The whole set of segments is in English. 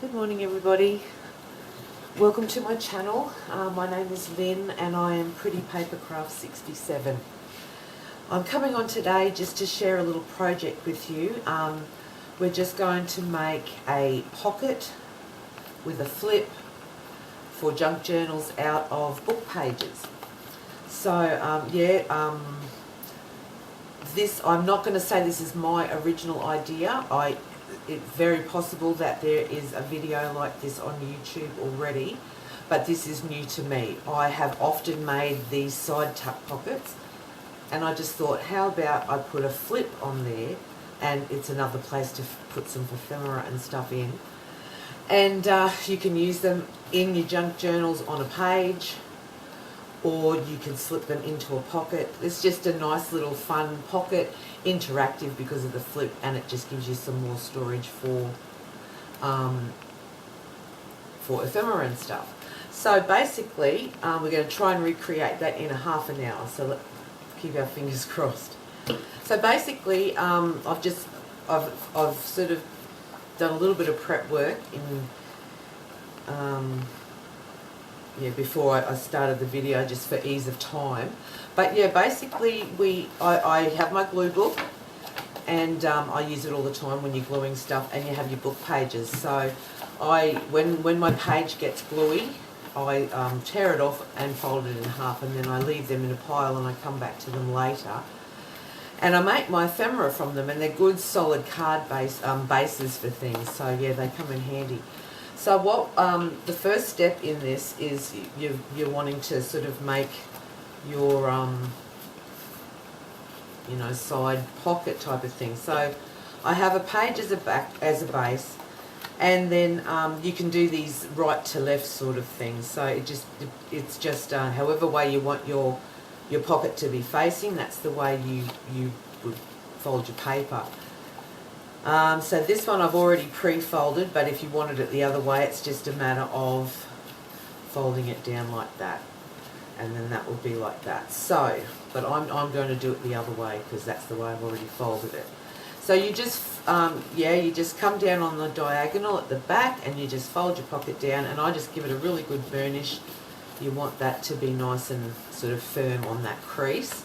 Good morning everybody. Welcome to my channel. My name is Lynn and I am Pretty Papercraft 67. I'm coming on today just to share a little project with you. We're just going to make a pocket with a flip for junk journals out of book pages. So this, I'm not going to say this is my original idea. It's very possible that there is a video like this on YouTube already, but this is new to me. I have often made these side tuck pockets, and I just thought, how about I put a flip on there, and it's another place to put some ephemera and stuff in. And you can use them in your junk journals on a page, or you can slip them into a pocket. It's just a nice little fun pocket, interactive because of the flip, and it just gives you some more storage for ephemera and stuff. So basically, we're going to try and recreate that in a half an hour. So let's keep our fingers crossed. So basically, I've sort of done a little bit of prep work in. Before I started the video, just for ease of time. But yeah, basically I have my glue book, and I use it all the time when you're gluing stuff, and you have your book pages. So when my page gets gluey, I tear it off and fold it in half, and then I leave them in a pile and I come back to them later. And I make my ephemera from them, and they're good solid card bases for things, so yeah, they come in handy. So what the first step in this is you're wanting to sort of make your side pocket type of thing. So I have a page as a base, and then you can do these right to left sort of things. So it's just however way you want your pocket to be facing, that's the way you would fold your paper. So this one I've already pre-folded, but if you wanted it the other way, it's just a matter of folding it down like that, and then that will be like that. So, but I'm going to do it the other way because that's the way I've already folded it. So you just you just come down on the diagonal at the back, and you just fold your pocket down, and I just give it a really good burnish. You want that to be nice and sort of firm on that crease.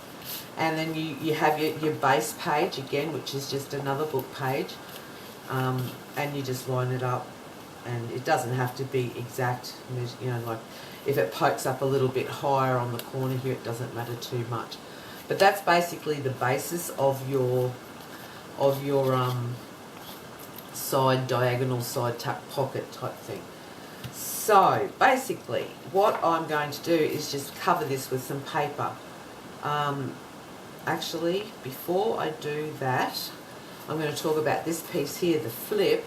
And then you have your base page again, which is just another book page, and you just line it up, and it doesn't have to be exact, like if it pokes up a little bit higher on the corner here, it doesn't matter too much. But that's basically the basis of your side diagonal side tuck pocket type thing. So basically what I'm going to do is just cover this with some paper. Actually, before I do that, I'm going to talk about this piece here, the flip.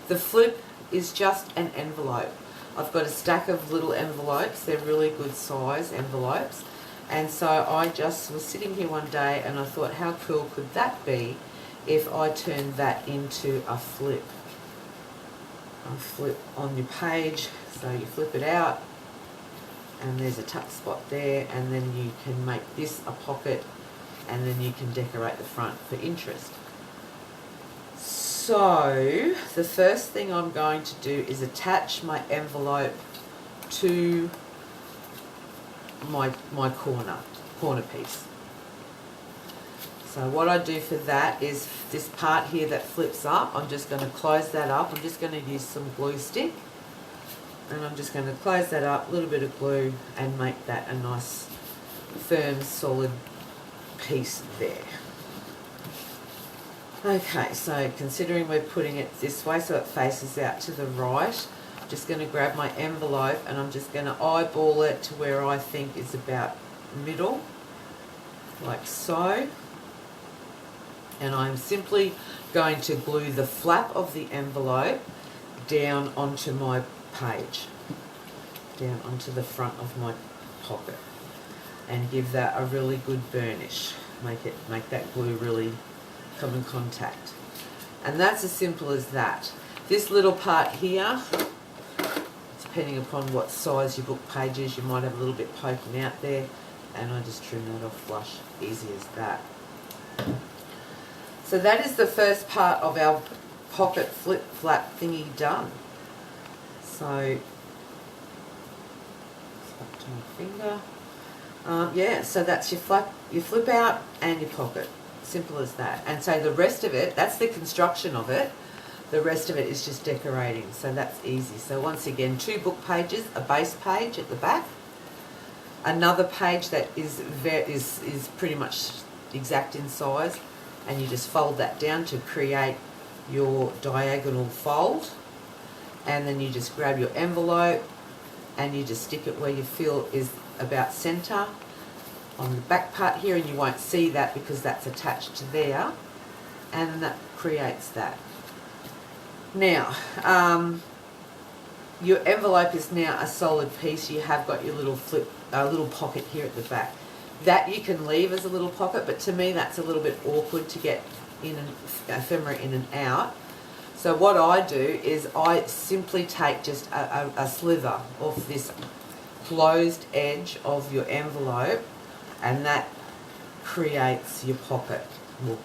The flip is just an envelope. I've got a stack of little envelopes. They're really good size envelopes. And so I just was sitting here one day and I thought, how cool could that be if I turned that into a flip? A flip on your page. So you flip it out, and there's a tuck spot there, and then you can make this a pocket, and then you can decorate the front for interest. So the first thing I'm going to do is attach my envelope to my corner piece. So what I do for that is this part here that flips up, I'm just going to close that up. I'm just going to use some glue stick, and I'm just going to close that up, a little bit of glue, and make that a nice firm solid piece there. Okay, so considering we're putting it this way so it faces out to the right, I'm just going to grab my envelope and I'm just going to eyeball it to where I think is about middle, like so. And I'm simply going to glue the flap of the envelope down onto my page, down onto the front of my pocket, and give that a really good burnish. Make that glue really come in contact. And that's as simple as that. This little part here, depending upon what size your book page is, you might have a little bit poking out there, and I just trim that off flush, easy as that. So that is the first part of our pocket flip flap thingy done. So, up to my finger. Yeah, so that's your flip out and your pocket. Simple as that. And so the rest of it, that's the construction of it. The rest of it is just decorating, so that's easy. So once again, 2 book pages, a base page at the back, another page that is pretty much exact in size, and you just fold that down to create your diagonal fold, and then you just grab your envelope and you just stick it where you feel is about centre on the back part here, and you won't see that because that's attached to there, and that creates that. Now, your envelope is now a solid piece. You have got your little pocket here at the back. That you can leave as a little pocket, but to me that's a little bit awkward to get in an ephemera in and out. So what I do is I simply take just a slither off this closed edge of your envelope, and that creates your pocket, well,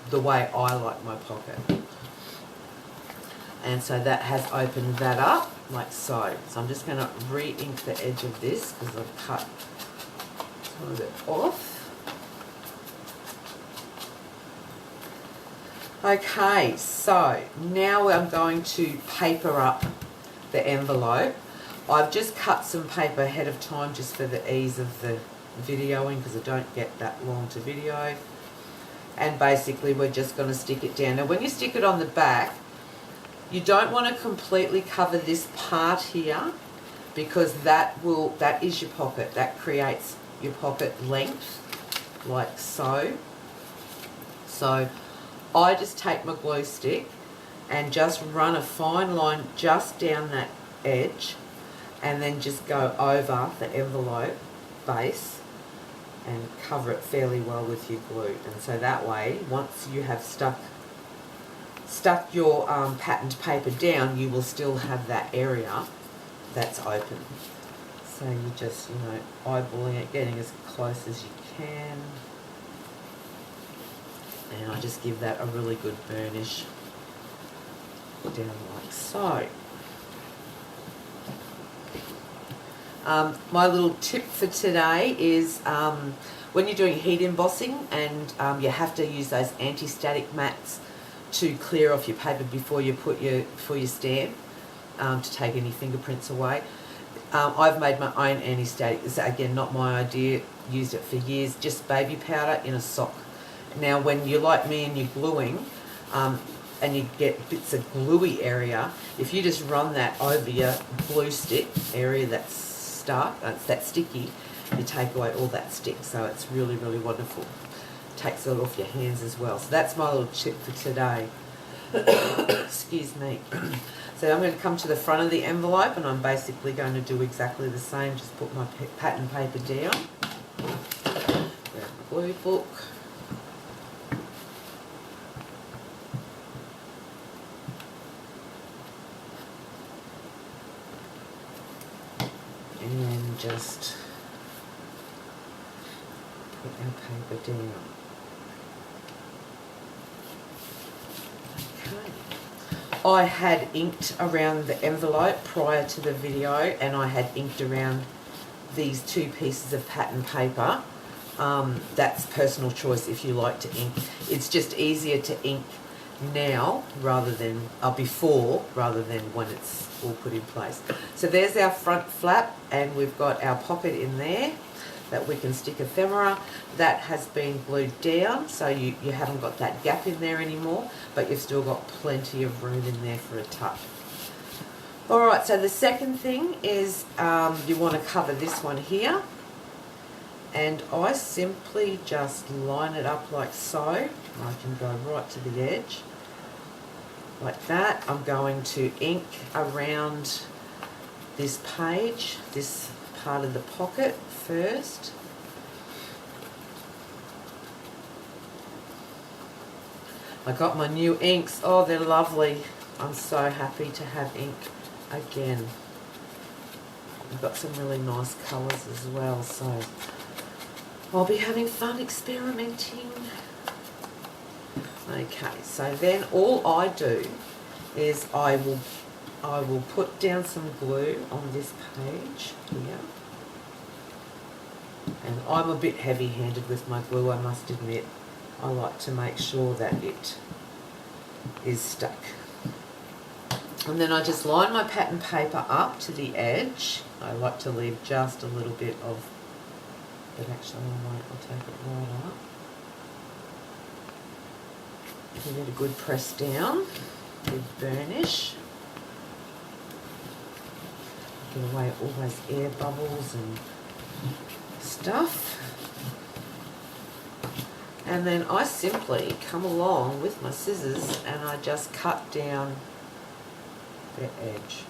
the way I like my pocket. And so that has opened that up like so. So I'm just going to re-ink the edge of this because I've cut some of it off. Okay, so now I'm going to paper up the envelope. I've just cut some paper ahead of time just for the ease of the videoing because I don't get that long to video. And basically we're just going to stick it down. Now when you stick it on the back, you don't want to completely cover this part here because that is your pocket. That creates your pocket length, like so. So I just take my glue stick and just run a fine line just down that edge, and then just go over the envelope base and cover it fairly well with your glue. And so that way, once you have stuck your patterned paper down, you will still have that area that's open. So you just, eyeballing it, getting as close as you can. And I just give that a really good burnish down like so. My little tip for today is when you're doing heat embossing and you have to use those anti-static mats to clear off your paper before you put your stamp to take any fingerprints away. I've made my own anti-static. It's again not my idea. Used it for years. Just baby powder in a sock. Now, when you're like me and you're gluing, and you get bits of gluey area, if you just run that over your glue stick area that's stuck, that's sticky, you take away all that stick. So it's really, really wonderful. Takes it off your hands as well. So that's my little tip for today. Excuse me. So I'm going to come to the front of the envelope, and I'm basically going to do exactly the same. Just put my pattern paper down. Grab my glue book. And then just put our paper down. I had inked around the envelope prior to the video, and I had inked around these 2 pieces of pattern paper. That's personal choice if you like to ink. It's just easier to ink now rather than before, rather than when it's all put in place. So there's our front flap, and we've got our pocket in there that we can stick ephemera. That has been glued down, so you haven't got that gap in there anymore, but you've still got plenty of room in there for a tuck. Alright, so the second thing is you want to cover this one here, and I simply just line it up like so. I can go right to the edge like that. I'm going to ink around this page, this part of the pocket first. I got my new inks. Oh, they're lovely. I'm so happy to have ink again. I've got some really nice colours as well, so I'll be having fun experimenting. Okay, so then all I do is I will I will put down some glue on this page here. And I'm a bit heavy-handed with my glue, I must admit. I like to make sure that it is stuck. And then I just line my pattern paper up to the edge. I like to leave just a little bit of, but actually I won't, I'll take it right up. Give it a good press down, good burnish. Get away all those air bubbles and stuff. And then I simply come along with my scissors and I just cut down the edge.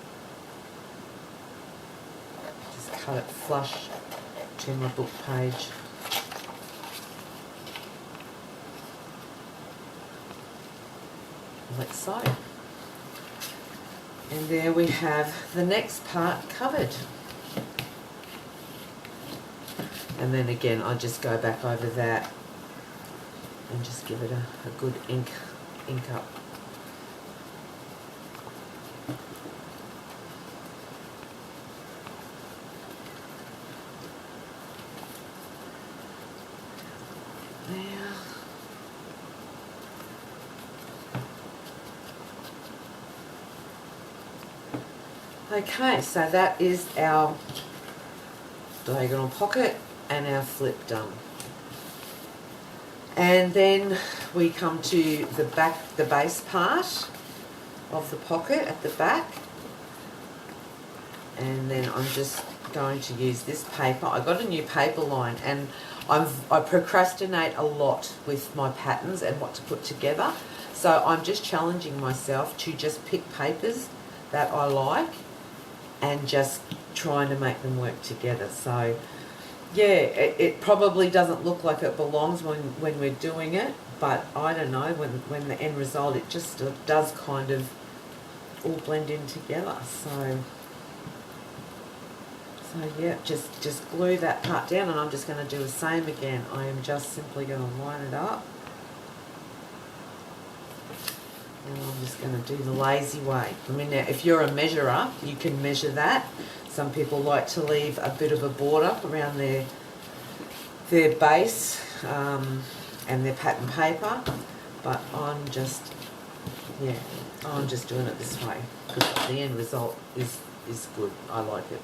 Just cut it flush to my book page. Like so. And there we have the next part covered. And then again, I just go back over that and just give it a good ink up. There. Okay, so that is our diagonal pocket and our flip done. And then we come to the back, the base part of the pocket at the back. And then I'm just going to use this paper. I got a new paper line, and I procrastinate a lot with my patterns and what to put together. So I'm just challenging myself to just pick papers that I like and just trying to make them work together. So yeah, it probably doesn't look like it belongs when we're doing it, but I don't know, when the end result, it just does kind of all blend in together. So yeah, just glue that part down, and I'm just going to do the same again. I am just simply going to line it up, and I'm just going to do the lazy way. I mean, now, if you're a measurer, you can measure that. Some people like to leave a bit of a border around their base and their pattern paper, but I'm just doing it this way because the end result is good. I like it.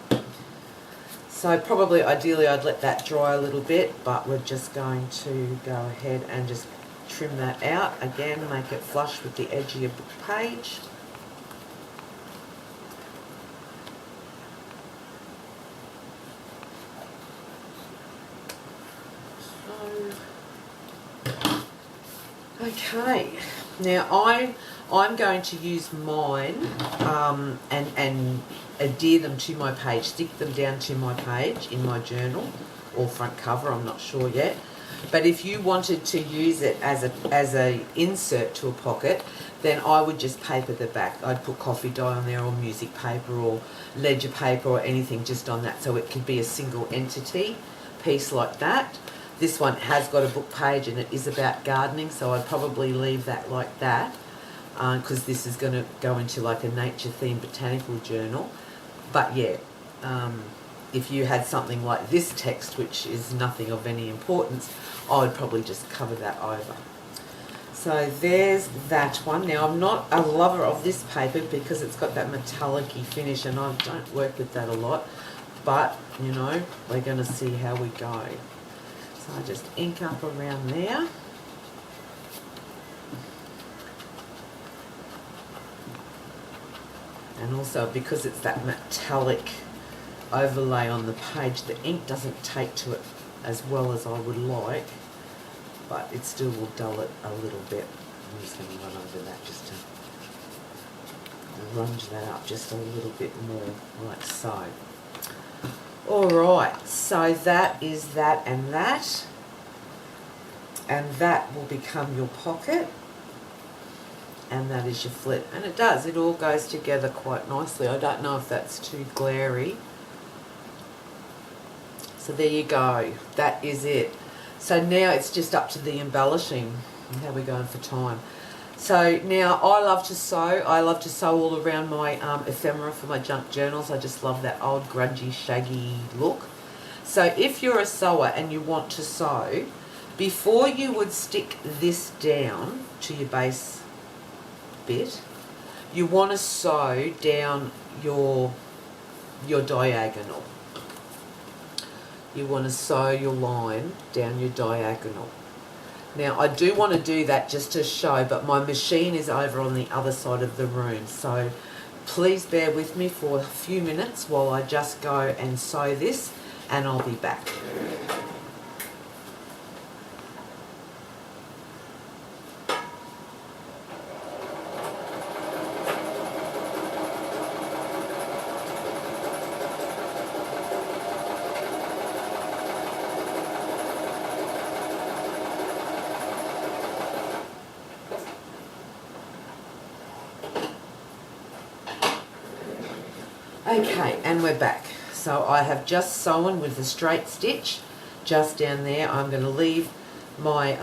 So probably, ideally, I'd let that dry a little bit, but we're just going to go ahead and just trim that out. Again, make it flush with the edge of your book page. Okay, now I'm going to use mine and adhere them to my page, stick them down to my page in my journal or front cover, I'm not sure yet. But if you wanted to use it as a insert to a pocket, then I would just paper the back. I'd put coffee dye on there, or music paper, or ledger paper, or anything just on that, so it could be a single entity piece like that. This one has got a book page and it is about gardening, so I'd probably leave that like that, because this is going to go into like a nature themed botanical journal. But yeah, if you had something like this text, which is nothing of any importance, I would probably just cover that over. So there's that one. Now, I'm not a lover of this paper because it's got that metallic-y finish, and I don't work with that a lot, but you know, we're going to see how we go. So I just ink up around there. And also, because it's that metallic overlay on the page, the ink doesn't take to it as well as I would like, but it still will dull it a little bit. I'm just going to run over that just to runge that up just a little bit more, like so. Alright, so that is that, and that will become your pocket, and that is your flip. And it does, it all goes together quite nicely. I don't know if that's too glary. So there you go, that is it. So now it's just up to the embellishing. How are we going for time? So now I love to sew. I love to sew all around my ephemera for my junk journals. I just love that old grungy, shaggy look. So if you're a sewer and you want to sew, before you would stick this down to your base bit, you want to sew down your diagonal. You want to sew your line down your diagonal. Now I do want to do that just to show, but my machine is over on the other side of the room, so please bear with me for a few minutes while I just go and sew this, and I'll be back. Okay, and we're back. So I have just sewn with the straight stitch just down there. I'm going to leave my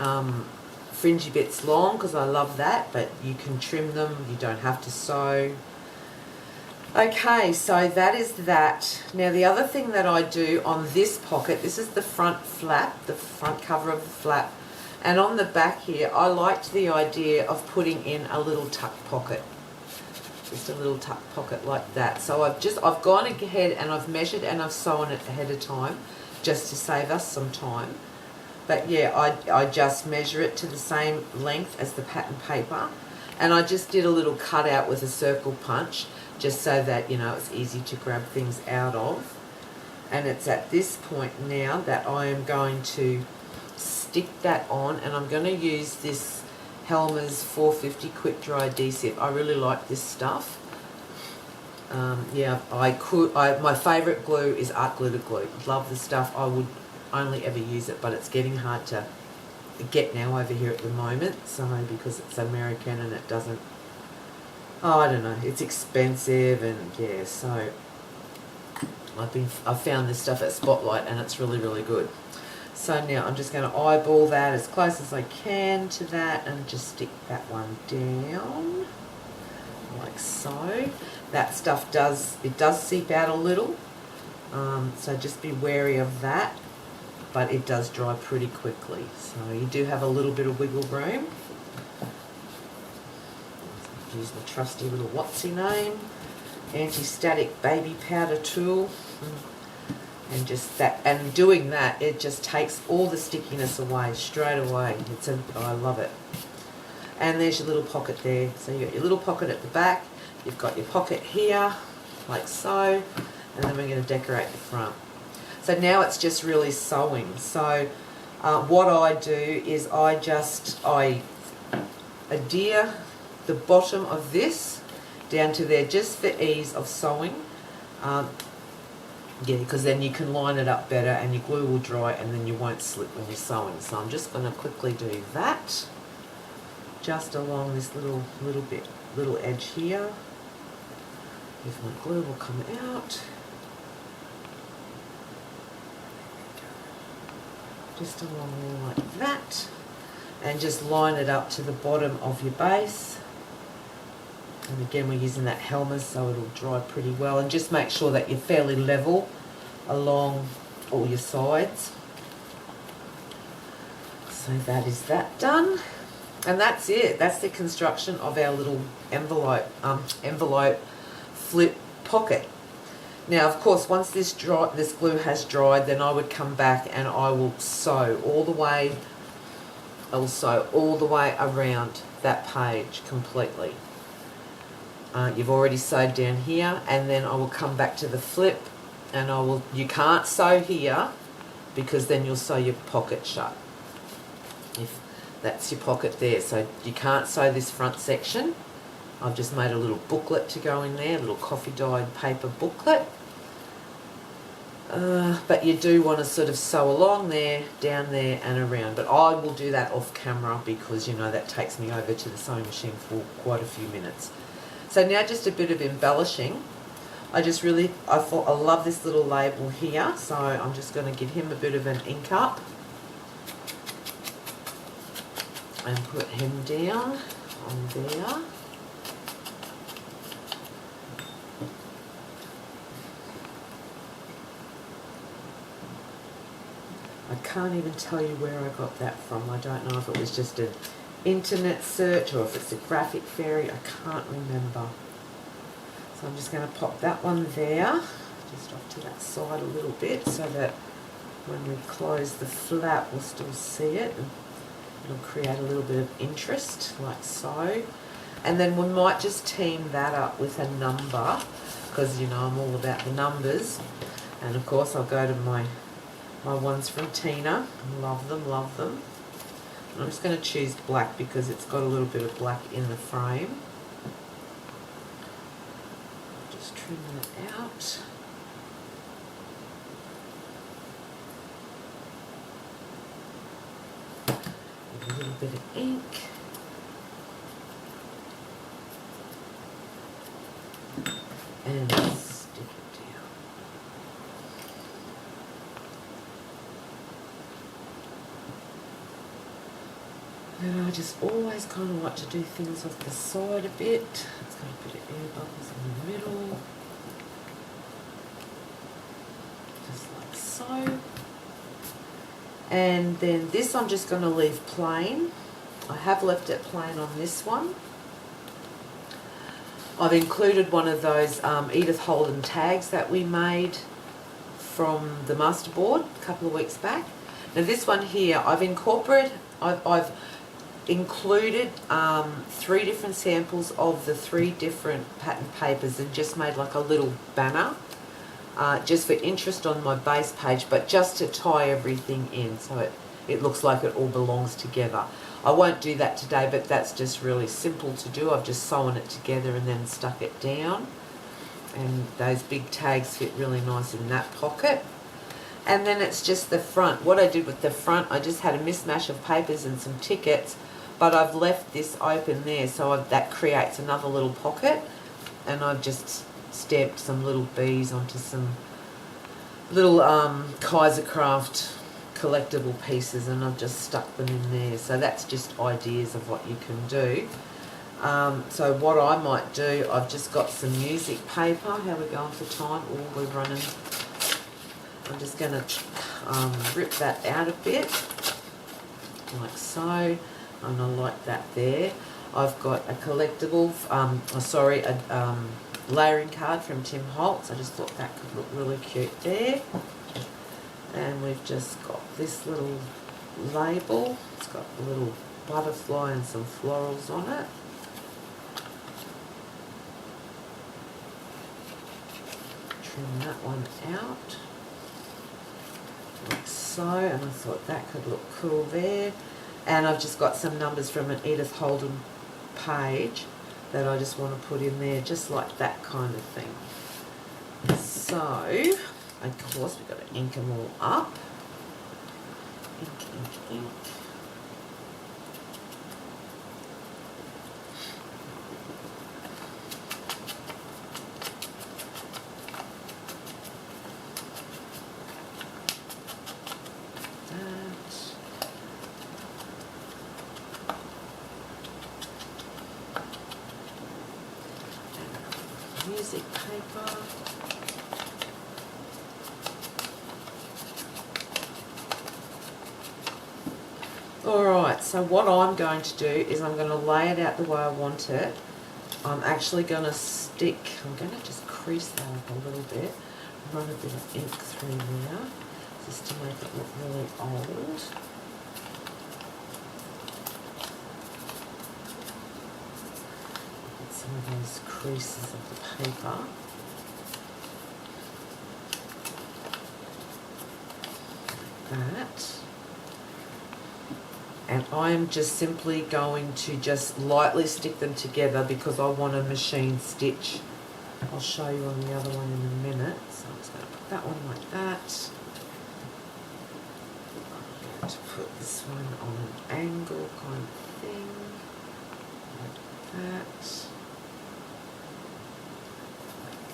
fringy bits long because I love that, but you can trim them, you don't have to sew. Okay, so that is that. Now the other thing that I do on this pocket, this is the front flap, the front cover of the flap, and on the back here I liked the idea of putting in a little tuck pocket. Just a little tuck pocket like that. So I've gone ahead and I've measured and I've sewn it ahead of time just to save us some time. But yeah, I just measure it to the same length as the pattern paper, and I just did a little cutout with a circle punch just so that, you know, it's easy to grab things out of. And it's at this point now that I am going to stick that on, and I'm going to use this Helmer's 450 quick dry adhesive. I really like this stuff. Yeah, my favourite glue is art glitter glue. Love the stuff. I would only ever use it, but it's getting hard to get now over here at the moment. So because it's American and it doesn't, oh, I don't know, it's expensive, and yeah, so I found this stuff at Spotlight and it's really, really good. So now I'm just going to eyeball that as close as I can to that and just stick that one down like so. That stuff does seep out a little, so just be wary of that, but it does dry pretty quickly, so you do have a little bit of wiggle room. Use my trusty little whatsy name, anti-static baby powder tool. And just that, and doing that, it just takes all the stickiness away straight away. I love it. And there's your little pocket there. So you got your little pocket at the back. You've got your pocket here, like so, and then we're going to decorate the front. So now it's just really sewing. So what I do is I adhere the bottom of this down to there just for ease of sewing. Yeah, because then you can line it up better and your glue will dry and then you won't slip when you're sewing. So I'm just going to quickly do that, just along this little edge here. If my glue will come out. Just along like that. And just line it up to the bottom of your base. And again, we're using that Helmer's, so it'll dry pretty well. And just make sure that you're fairly level along all your sides. So that is that done. And that's it. That's the construction of our little envelope flip pocket. Now, of course, once this glue has dried, then I would come back and I will sew all the way. I will sew all the way around that page completely. You've already sewed down here, and then I will come back to the flip, and you can't sew here because then you'll sew your pocket shut. If that's your pocket there, so you can't sew this front section. I've just made a little booklet to go in there, a little coffee dyed paper booklet. But you do want to sort of sew along there, down there and around. But I will do that off camera because, you know, that takes me over to the sewing machine for quite a few minutes. So now just a bit of embellishing. I love this little label here, so I'm just going to give him a bit of an ink up and put him down on there. I can't even tell you where I got that from. I don't know if it was just an internet search or if it's a graphic fairy. I can't remember. So I'm just going to pop that one there, just off to that side a little bit so that when we close the flap we'll still see it. And it'll create a little bit of interest, like so. And then we might just team that up with a number, because you know I'm all about the numbers. And of course I'll go to my ones from Tina. Love them, love them. And I'm just going to choose black because it's got a little bit of black in the frame. Just trim that out. A little bit of ink. And stick it down. And I just always kind of like to do things off the side a bit. It's got a bit of air bubbles in the middle. Just like so. And then this I'm just going to leave plain. I have left it plain on this one. I've included one of those Edith Holden tags that we made from the masterboard a couple of weeks back. Now this one here, I've included 3 different samples of the 3 different pattern papers and just made like a little banner just for interest on my base page, but just to tie everything in so it looks like it all belongs together. I won't do that today, but that's just really simple to do. I've just sewn it together and then stuck it down. And those big tags fit really nice in that pocket. And then it's just the front. What I did with the front, I just had a mismatch of papers and some tickets, but I've left this open there, so that creates another little pocket. And I've just stamped some little bees onto some little Kaisercraft collectible pieces, and I've just stuck them in there. So that's just ideas of what you can do. So what I might do, I've just got some music paper. How are we going for time? Oh, we're running. I'm just going to rip that out a bit, like so. And I like that there. I've got a collectible, a layering card from Tim Holtz. I just thought that could look really cute there. And we've just got this little label. It's got a little butterfly and some florals on it. Trim that one out, like so, and I thought that could look cool there. And I've just got some numbers from an Edith Holden page that I just want to put in there, just like that kind of thing. So, of course, we've got to ink them all up. Ink, ink, ink. Music paper. Alright, so what I'm going to do is I'm going to lay it out the way I want it. I'm actually going to I'm going to just crease that up a little bit, run a bit of ink through there, just to make it look really old. Some of those creases of the paper. Like that. And I'm just simply going to just lightly stick them together because I want a machine stitch. I'll show you on the other one in a minute. So I'm just going to put that one like that. I'm going to put this one on an angle kind of thing. Like that.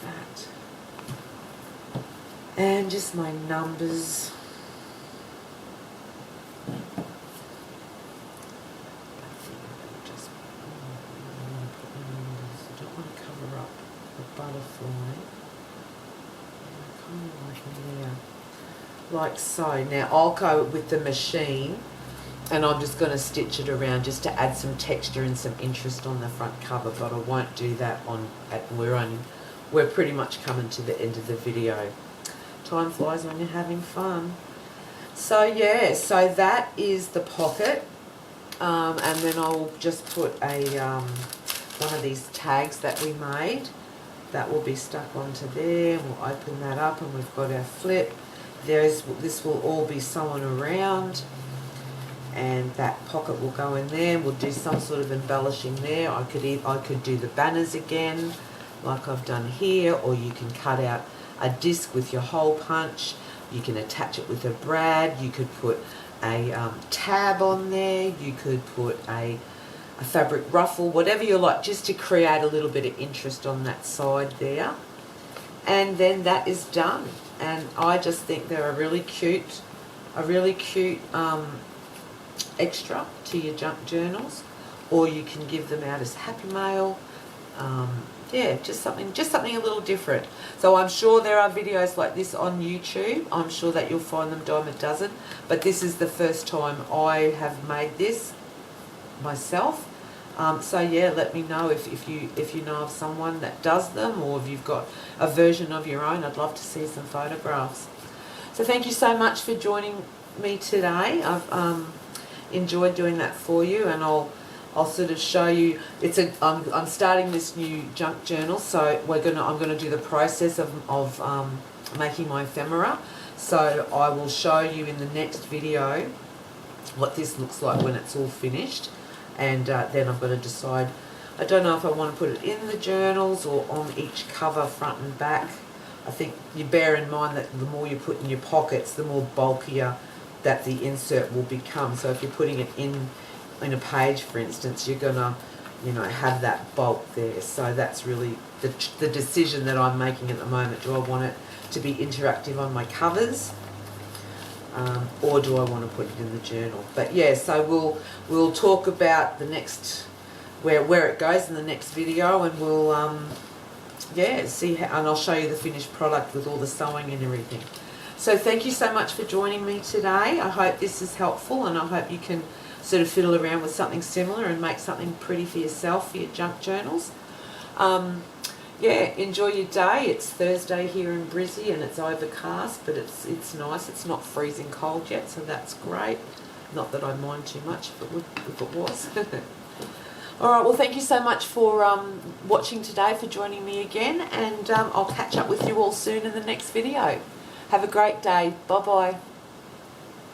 That. And just my numbers. I think I'm going to just butterfly. Kind of like there. Like so. Now I'll go with the machine and I'm just going to stitch it around just to add some texture and some interest on the front cover, but I won't do that we're pretty much coming to the end of the video. Time flies when you're having fun. So yeah, so that is the pocket, and then I'll just put a one of these tags that we made that will be stuck onto there. We'll open that up and we've got our flip. This will all be sewn around, and that pocket will go in there. We'll do some sort of embellishing there. I could do the banners again like I've done here, or you can cut out a disc with your hole punch. You can attach it with a brad. You could put a tab on there. You could put a fabric ruffle, whatever you like, just to create a little bit of interest on that side there. And then that is done. And I just think they're a really cute extra to your junk journals, or you can give them out as happy mail. Yeah, just something a little different. So I'm sure there are videos like this on YouTube. I'm sure that you'll find them dime a dozen, but this is the first time I have made this myself. So yeah, let me know if you know of someone that does them, or if you've got a version of your own. I'd love to see some photographs. So thank you so much for joining me today. I've enjoyed doing that for you, and I'll sort of show you. I'm starting this new junk journal, so I'm gonna do the process of making my ephemera. So I will show you in the next video what this looks like when it's all finished, and then I'm going to decide. I don't know if I want to put it in the journals or on each cover, front and back. I think you bear in mind that the more you put in your pockets, the more bulkier that the insert will become. So if you're putting it in a page, for instance, you're gonna, have that bulk there. So that's really the decision that I'm making at the moment. Do I want it to be interactive on my covers, or do I want to put it in the journal? But yeah, so we'll talk about the next where it goes in the next video, and we'll see how, and I'll show you the finished product with all the sewing and everything. So thank you so much for joining me today. I hope this is helpful, and I hope you can sort of fiddle around with something similar and make something pretty for yourself for your junk journals. Yeah, enjoy your day. It's Thursday here in Brizzy, and it's overcast, but it's nice. It's not freezing cold yet, so that's great. Not that I mind too much if it was. All right, well, thank you so much for watching today, for joining me again, and I'll catch up with you all soon in the next video. Have a great day. Bye-bye.